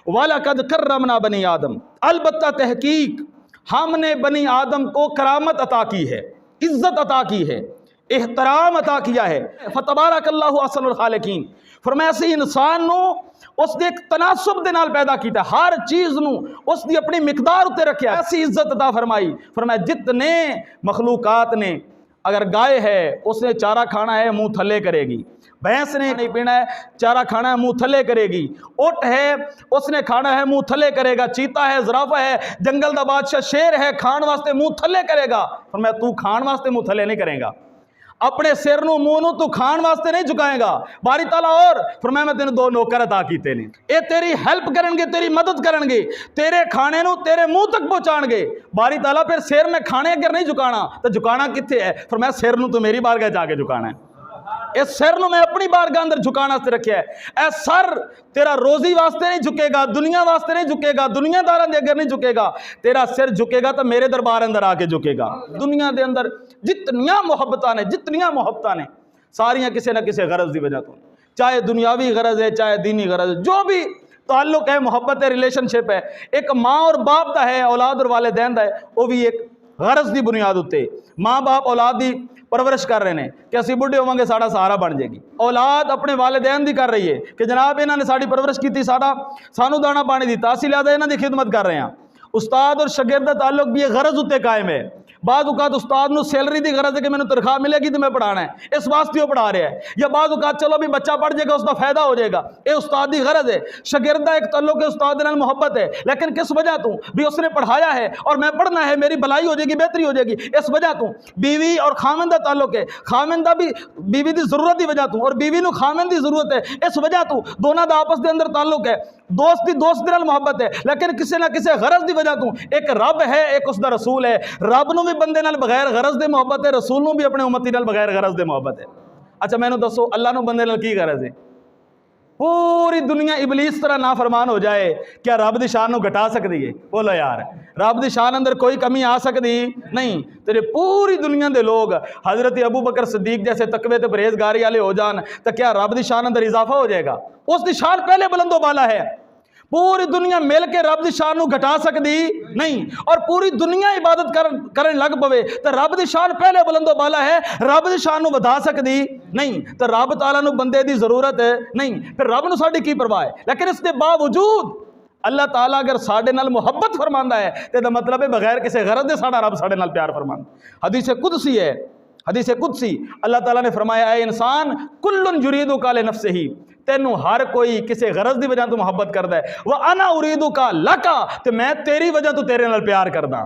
وَلَقَدْ كَرَّمْنَا بَنِي آدم، البتہ تحقیق ہم نے بنی آدم کو کرامت عطا کی ہے، عزت عطا کی ہے، احترام عطا کیا ہے۔ فَتَبَارَكَ اللَّهُ أَحْسَنُ الْخَالِقِينَ، فرمایا اسی انسان نو اس نے ایک تناسب دے نال پیدا کیتا، ہر چیز نو اس نے اپنی مقدار اتے رکھیا، ایسی عزت عطا فرمائی۔ فرمایا جتنے مخلوقات نے، اگر گائے ہے اس نے چارہ کھانا ہے منہ تھلے کرے گی، بھینس نے نہیں پینا ہے چارہ کھانا ہے منہ تھلے کرے گی، اونٹ ہے اس نے کھانا ہے منہ تھلے کرے گا، چیتا ہے، زرافہ ہے، جنگل دا بادشاہ شیر ہے، کھان واسطے منہ تھلے کرے گا۔ فرمایا تو کھان واسطے منہ تھلے نہیں کرے گا، اپنے سر نو منہ نو تو کھان واسطے نہیں جھکائے گا۔ باری تعالیٰ اور فرمایا میں تینوں دو نوکر عطا کیتے نے، اے تیری ہیلپ کرن گے، تیری مدد کرن گے، تیرے کھانے نو تیرے منہ تک پہنچان گے۔ باری تعالیٰ پھر سر میں کھانے اگر نہیں جھکانا تو جھکانا کتھے ہے؟ فرمایا سر نو تو میری بارگاہ جا کے جھکانا ہے، اس سر نو میں اپنی بارگاہ اندر جھکانا سے رکھیا ہے۔ اے سر تیرا روزی واسطے نہیں جھکے گا، دنیا واسطے نہیں جھکے گا، دنیا داراں دے اگر نہیں جھکے گا، تیرا سر جھکے گا تو میرے دربار اندر آ کے جھکے گا۔ دنیا دے اندر جتنیاں محبتاں نے ساریاں کسی نہ کسی غرض دی وجہ تو، چاہے دنیاوی غرض ہے چاہے دینی غرض ہے، جو بھی تعلق ہے، محبت ہے، ریلیشن شپ ہے، ایک ماں اور باپ دا ہے، اولاد اور والدین دا ہے، وہ بھی ایک غرض دی بنیاد ہوتے۔ ماں باپ اولاد دی پرورش کر رہے ہیں کہ اسی بڑھے ہوں گے ساڑا سہارا بن جائے گی، اولاد اپنے والدین دی کر رہی ہے کہ جناب انہوں نے ساری پرورش کی تھی، سانو دانا پانی دیتا، اسی لہذا انہوں دی خدمت کر رہے ہیں۔ استاد اور شاگرد کا تعلق بھی یہ غرض ہوتے قائم ہے۔ بعض اوقات استاد نو سیلری دی غرض ہے کہ میں نے تنخواہ ملے گی تو میں پڑھانا ہے، اس واسطے وہ پڑھا رہا ہے، یا بعض اوقات چلو بھی بچہ پڑھ جائے گا اس کا فائدہ ہو جائے گا، یہ استاد دی غرض ہے۔ شاگرد ایک تعلق ہے، استاد نال محبت ہے، لیکن کس وجہ تو بھی اس نے پڑھایا ہے اور میں پڑھنا ہے، میری بھلائی ہو جائے گی، بہتری ہو جائے گی، اس وجہ تو۔ بیوی اور خامن دا تعلق ہے، خامن دا بھی بیوی دی ضرورت دی وجہ تو، اور بیوی نو خامن دی ضرورت ہے، اس وجہ تو دونوں دا آپس دے اندر تعلق ہے، دوست دی دوست نال محبت ہے، لیکن کسی نہ کسی غرض دی وجہ تو۔ ایک رب ہے، ایک اس دا رسول ہے، رب نو بھی بندے نال بغیر غرض دے محبت ہے، رسول نو بھی اپنے امتی نال بغیر غرض دے محبت ہے۔ اچھا میں نے دسو اللہ نو بندے نال کی غرض ہے؟ پوری دنیا ابلیس طرح نافرمان ہو جائے، کیا رب دی شان نو گھٹا سکتی ہے؟ بولو یار، رب دی شان اندر کوئی کمی آ سکتی نہیں۔ تیرے پوری دنیا دے لوگ حضرت ابو بکر صدیق جیسے تقوی تے پرہیزگاری والے ہو جان تو کیا رب دی شان اندر اضافہ ہو جائے گا؟ اس دی شان پہلے بلند و بالا ہے، پوری دنیا مل کے رب دی شان نو گھٹا سکتی نہیں، اور پوری دنیا عبادت کرن لگ پوے تو رب دی شان پہلے بلند و بالا ہے، رب دی شان نو بدا سکتی نہیں، تو رب تعالیٰ نو بندے دی ضرورت نہیں، پھر رب نو ساڈی کی پرواہ ہے؟ لیکن اس کے باوجود اللہ تعالیٰ اگر ساڈے نال محبت فرماندا ہے تو دا مطلب ہے بغیر کسی غرض دے ساڈا رب ساڈے نال پیار فرماندا۔ حدیث قدسی ہے، حدیث قدسی اللہ تعالیٰ نے فرمایا اے انسان کل یریدک لنفسہ، تینوں ہر کوئی کسی غرض دی وجہ تو محبت کردا ہے، وَأَنَا أُرِيدُكَ لَكَ، تے میں تیری وجہ تو تیرے نال پیار کردا۔